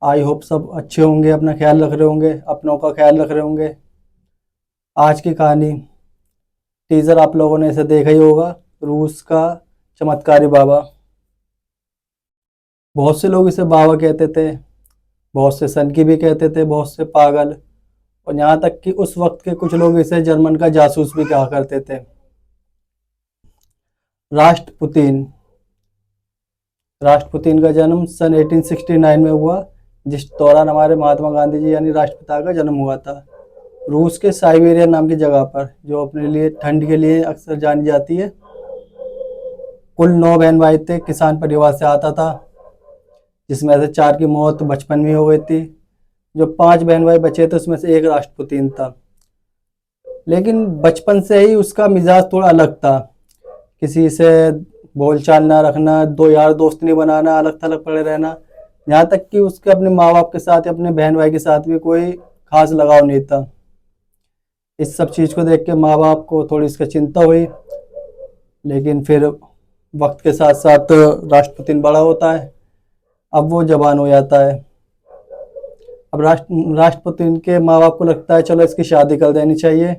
I hope सब अच्छे होंगे, अपना ख्याल रख रहे होंगे, अपनों का ख्याल रख रहे होंगे। आज की कहानी, टीजर आप लोगों ने इसे देखा ही होगा, रूस का चमत्कारी बाबा। बहुत से लोग इसे बाबा कहते थे, बहुत से सनकी भी कहते थे, बहुत से पागल, और यहाँ तक कि उस वक्त के कुछ लोग इसे जर्मन का जासूस भी कहा करते थे। राष्ट्रपुतिन राष्ट्रपुतिन का जन्म सन 1869 में हुआ, जिस दौरान हमारे महात्मा गांधी जी यानी राष्ट्रपिता का जन्म हुआ था। रूस के साइबेरिया नाम की जगह पर, जो अपने लिए ठंड के लिए अक्सर जानी जाती है। कुल 9 बहन भाई थे, किसान परिवार से आता था, जिसमें से 4 की मौत बचपन में हो गई थी। जो 5 बहन भाई बचे थे उसमें से एक राष्ट्रपुतिन था, लेकिन बचपन से ही उसका मिजाज थोड़ा अलग था। किसी से बोलचाल ना रखना, दो यार दोस्त नहीं बनाना, अलग थलग पड़े रहना। यहाँ तक कि उसके अपने माँ बाप के साथ या अपने बहन भाई के साथ भी कोई खास लगाव नहीं था। इस सब चीज़ को देख के माँ बाप को थोड़ी इसकी चिंता हुई, लेकिन फिर वक्त के साथ साथ राष्ट्रपुतिन बड़ा होता है, अब वो जवान हो जाता है। अब राष्ट्रपुतिन के माँ बाप को लगता है चलो इसकी शादी कर देनी चाहिए,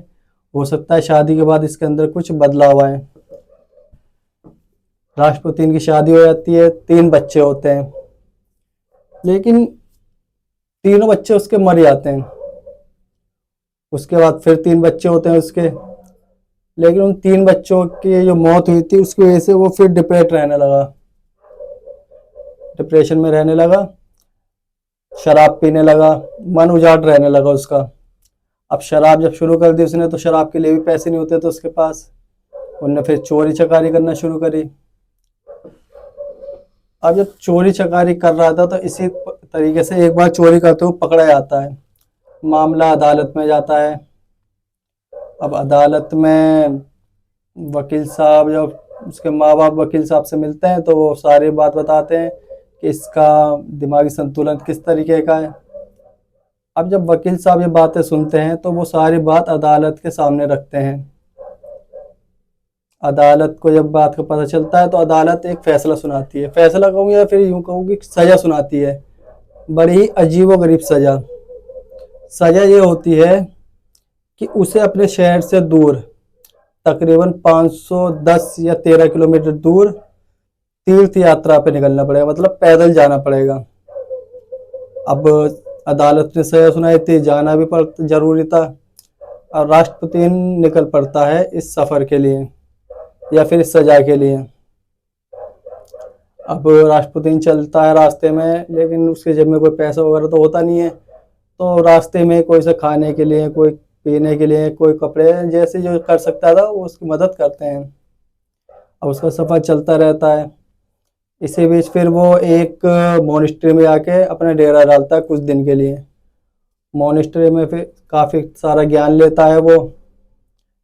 हो सकता है शादी के बाद इसके अंदर कुछ बदलाव आए। राष्ट्रपुतिन की शादी हो जाती है, 3 बच्चे होते हैं, लेकिन तीनों बच्चे उसके मर जाते हैं। उसके बाद फिर 3 बच्चे होते हैं उसके, लेकिन उन 3 बच्चों की जो मौत हुई थी उसकी वजह से वो फिर डिप्रेशन में रहने लगा, शराब पीने लगा, मन उजाड़ रहने लगा उसका। अब शराब जब शुरू कर दी उसने, तो शराब के लिए भी पैसे नहीं होते थे उसके पास। उनने फिर चोरी चकारी करना शुरू करी। अब जब चोरी चकारी कर रहा था तो इसी तरीके से एक बार चोरी करते हुए पकड़ा जाता है। मामला अदालत में जाता है। अब अदालत में वकील साहब, जब उसके माँ बाप वकील साहब से मिलते हैं तो वो सारी बात बताते हैं कि इसका दिमागी संतुलन किस तरीके का है। अब जब वकील साहब ये बातें सुनते हैं तो वो सारी बात अदालत के सामने रखते हैं। अदालत को जब बात का पता चलता है तो अदालत एक फैसला सुनाती है, फैसला कहूँ या फिर यूँ कहूँ कि सज़ा सुनाती है। बड़ी ही अजीबोगरीब सज़ा। सज़ा ये होती है कि उसे अपने शहर से दूर, तकरीबन 510 या 13 किलोमीटर दूर तीर्थ यात्रा पे निकलना पड़ेगा, मतलब पैदल जाना पड़ेगा। अब अदालत ने सज़ा सुनाई थी, जाना भी जरूरी था, और राष्ट्रपति निकल पड़ता है इस सफ़र के लिए या फिर इस सज़ा के लिए। अब राष्ट्रपति चलता है रास्ते में, लेकिन उसके जेब में कोई पैसा वगैरह तो होता नहीं है, तो रास्ते में कोई से खाने के लिए, कोई पीने के लिए, कोई कपड़े, जैसे जो कर सकता था वो उसकी मदद करते हैं। अब उसका सफ़र चलता रहता है। इसी बीच फिर वो एक मोनेस्ट्री में जाके अपना डेरा डालता है कुछ दिन के लिए। मोनेस्ट्री में फिर काफ़ी सारा ज्ञान लेता है वो,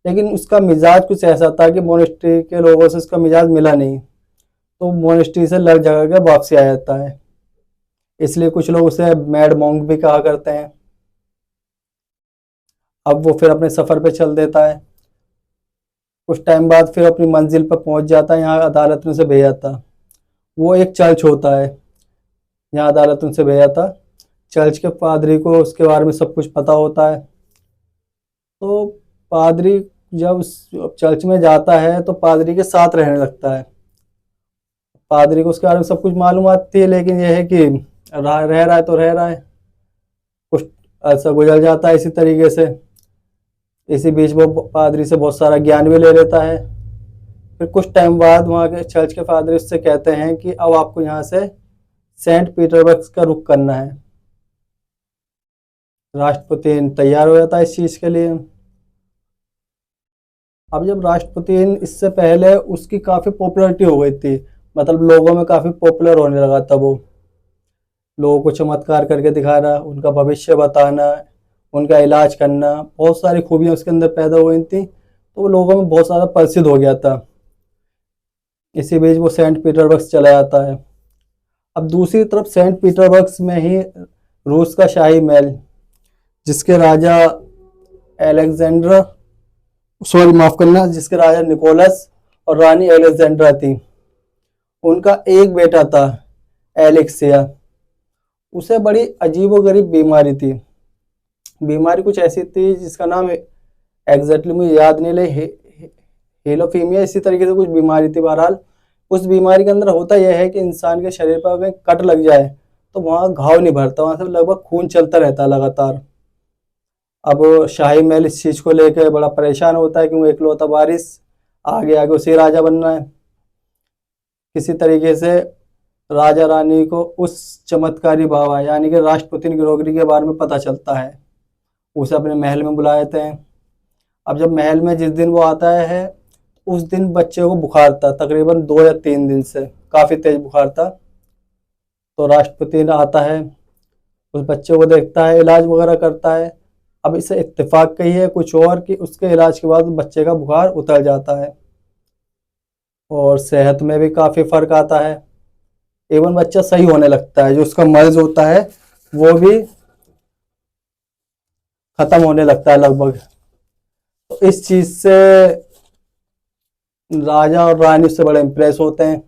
लेकिन उसका मिजाज कुछ ऐसा था कि मोनेस्ट्री के लोगों से उसका मिजाज मिला नहीं, तो मोनेस्ट्री से लग जगह के वापसी आ जाता है। इसलिए कुछ लोग उसे मैड मॉन्क भी कहा करते हैं। अब वो फिर अपने सफ़र पे चल देता है। कुछ टाइम बाद फिर अपनी मंजिल पर पहुंच जाता है। यहाँ अदालत ने उसे भेजा था, वो एक चर्च होता है, यहाँ अदालत ने उसे भेजा था। चर्च के पादरी को उसके बारे में सब कुछ पता होता है। तो पादरी जब चर्च में जाता है तो पादरी के साथ रहने लगता है। पादरी को उसके बारे में सब कुछ मालूम आती है, लेकिन यह है कि रह रहा है तो रह रहा है, कुछ ऐसा गुजर जाता है इसी तरीके से। इसी बीच वो पादरी से बहुत सारा ज्ञान भी ले लेता है। फिर कुछ टाइम बाद वहाँ के चर्च के पादरी उससे कहते हैं कि अब आपको यहाँ से सेंट पीटर्सबर्ग का रुख करना है। राष्ट्रपति तैयार हो जाता है इस चीज़ के लिए। अब जब राष्ट्रपति, इससे पहले उसकी काफ़ी पॉपुलैरिटी हो गई थी, मतलब लोगों में काफ़ी पॉपुलर होने लगा था वो। लोगों को चमत्कार करके दिखाना, उनका भविष्य बताना, उनका इलाज करना, बहुत सारी खूबियाँ उसके अंदर पैदा हो गई थी, तो वो लोगों में बहुत ज़्यादा प्रसिद्ध हो गया था। इसी बीच वो सेंट पीटर्सबर्ग चला जाता है। अब दूसरी तरफ सेंट पीटर्सबर्ग में ही रूस का शाही महल, जिसके राजा एलेक्जेंड्रा, सॉरी माफ करना, जिसके राजा निकोलस और रानी एलेक्जेंड्रा थी, उनका एक बेटा था एलेक्सिया। उसे बड़ी अजीबोगरीब बीमारी थी। बीमारी कुछ ऐसी थी जिसका नाम एग्जैक्टली मुझे याद नहीं, ले हेलोफीमिया इसी तरीके से कुछ बीमारी थी। बहरहाल उस बीमारी के अंदर होता यह है कि इंसान के शरीर पर अगर कट लग जाए तो वहाँ घाव नहीं भरता, वहाँ से लगभग खून चलता रहता है लगातार। अब शाही महल इस चीज़ को लेकर बड़ा परेशान होता है, क्योंकि एकलौता वारिस आगे आगे उसी राजा बनना है। किसी तरीके से राजा रानी को उस चमत्कारी बाबा यानी कि राष्ट्रपति ग्रोगरी के बारे में पता चलता है। उसे अपने महल में बुला लेते हैं। अब जब महल में जिस दिन वो आता है उस दिन बच्चे को बुखार था, तकरीबन 2 या 3 दिन से काफ़ी तेज बुखार था। तो राष्ट्रपति आता है, उस बच्चे को देखता है, इलाज वगैरह करता है। अब इसे इत्तेफाक कही है कुछ और कि उसके इलाज के बाद बच्चे का बुखार उतर जाता है और सेहत में भी काफ़ी फ़र्क आता है। इवन बच्चा सही होने लगता है, जो उसका मर्ज होता है वो भी ख़त्म होने लगता है लगभग। तो इस चीज़ से राजा और रानी उससे बड़े इम्प्रेस होते हैं।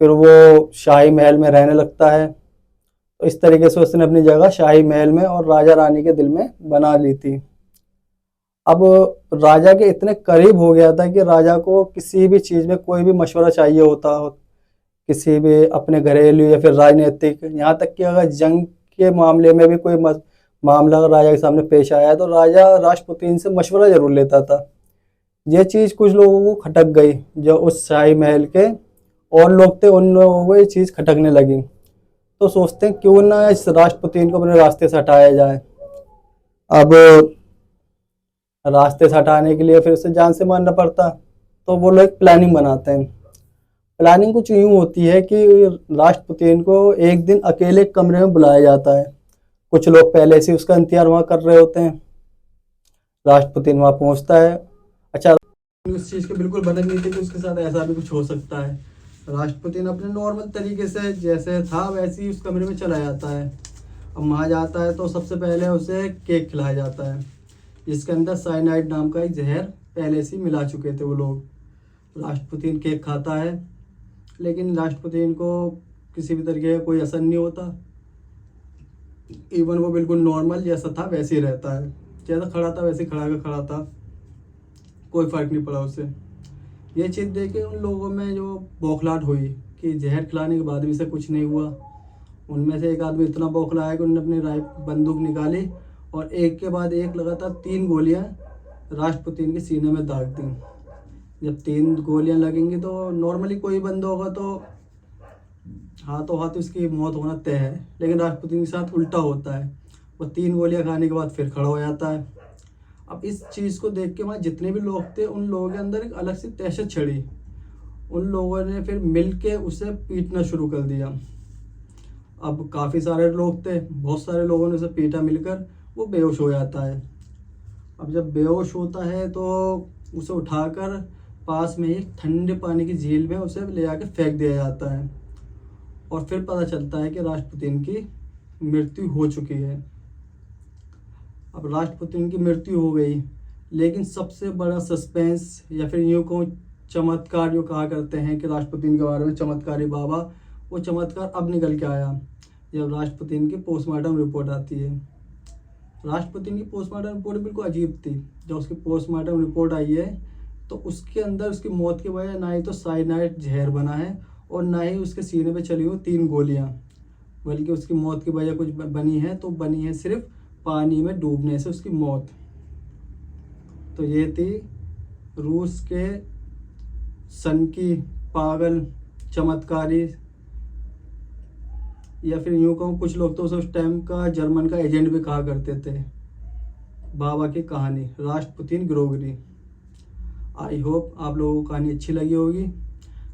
फिर वो शाही महल में रहने लगता है। तो इस तरीके से उसने अपनी जगह शाही महल में और राजा रानी के दिल में बना ली थी। अब राजा के इतने करीब हो गया था कि राजा को किसी भी चीज़ में कोई भी मशवरा चाहिए होता हो, किसी भी अपने घरेलू या फिर राजनीतिक, यहाँ तक कि अगर जंग के मामले में भी कोई मामला अगर राजा के सामने पेश आया तो राजा राष्ट्रपति से मशवरा जरूर लेता था। ये चीज़ कुछ लोगों को खटक गई, जो उस शाही महल के और लोग थे उन लोगों को ये चीज़ खटकने लगी। तो सोचते हैं क्यों ना इस राष्ट्रपति को अपने रास्ते से हटाया जाए। अब रास्ते से हटाने के लिए फिर उसे जान से मारना पड़ता, तो वो लोग एक प्लानिंग बनाते हैं। प्लानिंग कुछ यूँ होती है कि राष्ट्रपति को एक दिन अकेले कमरे में बुलाया जाता है। कुछ लोग पहले से उसका इंतजार वहाँ कर रहे होते हैं। राष्ट्रपति वहाँ पहुँचता है। अच्छा, उस चीज़ के बिल्कुल भनक नहीं थी कि उसके साथ ऐसा भी कुछ हो सकता है। राष्ट्रपति ने अपने नॉर्मल तरीके से जैसे था वैसे ही उस कमरे में चला जाता है। अब वहाँ जाता है तो सबसे पहले उसे केक खिलाया जाता है, जिसके अंदर साइनाइड नाम का एक जहर पहले से मिला चुके थे वो लोग। राष्ट्रपति केक खाता है, लेकिन राष्ट्रपति को किसी भी तरीके का कोई असर नहीं होता। इवन वो बिल्कुल नॉर्मल जैसा था वैसे ही रहता है, जैसा खड़ा था वैसे खड़ा का खड़ा था, कोई फ़र्क नहीं पड़ा उसे। ये चीज़ देख के उन लोगों में जो बौखलाहट हुई कि जहर खिलाने के बाद भी से कुछ नहीं हुआ, उनमें से एक आदमी इतना बौखलाया कि उन्होंने अपनी बंदूक निकाली और एक के बाद एक लगातार 3 गोलियां राष्ट्रपति के सीने में दाग दी। जब 3 गोलियां लगेंगी तो नॉर्मली कोई बंदा होगा तो हाथों हाथ उसकी मौत होना तय है, लेकिन राष्ट्रपति के साथ उल्टा होता है। वो 3 गोलियां खाने के बाद फिर खड़ा हो जाता है। अब इस चीज़ को देख के वहाँ जितने भी लोग थे उन लोगों के अंदर एक अलग सी दहशत छड़ी। उन लोगों ने फिर मिल के उसे पीटना शुरू कर दिया। अब काफ़ी सारे लोग थे, बहुत सारे लोगों ने उसे पीटा मिलकर, वो बेहोश हो जाता है। अब जब बेहोश होता है तो उसे उठाकर पास में एक ठंडे पानी की झील में उसे ले जाकर फेंक दिया जाता है और फिर पता चलता है कि राष्ट्रपति की मृत्यु हो चुकी है। अब राष्ट्रपति की मृत्यु हो गई, लेकिन सबसे बड़ा सस्पेंस या फिर यूँ कहूँ चमत्कार जो कहा करते हैं कि राष्ट्रपति के बारे में चमत्कारी बाबा, वो चमत्कार अब निकल के आया जब राष्ट्रपति की पोस्टमार्टम रिपोर्ट आती है। राष्ट्रपति की पोस्टमार्टम रिपोर्ट बिल्कुल अजीब थी। जब उसकी पोस्टमार्टम रिपोर्ट आई है तो उसके अंदर उसकी मौत की वजह ना ही तो साइनाइड जहर बना है और ना ही उसके सीने पे चली हुई 3 गोलियां, बल्कि उसकी मौत की वजह कुछ बनी है तो बनी है सिर्फ पानी में डूबने से उसकी मौत। तो ये थी रूस के सन की पागल चमत्कारी, या फिर यूँ कहूँ कुछ लोग तो उस टाइम का जर्मन का एजेंट भी कहा करते थे, बाबा की कहानी राष्ट्रपति ग्रोगरी। आई होप आप लोगों को कहानी अच्छी लगी होगी।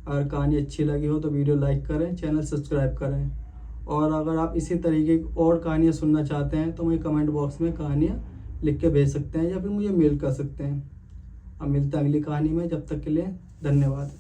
अगर कहानी अच्छी लगी हो तो वीडियो लाइक करें, चैनल सब्सक्राइब करें, और अगर आप इसी तरीके की और कहानियाँ सुनना चाहते हैं तो मुझे कमेंट बॉक्स में कहानियाँ लिख के भेज सकते हैं या फिर मुझे मेल कर सकते हैं। अब मिलते हैं अगली कहानी में, जब तक के लिए धन्यवाद।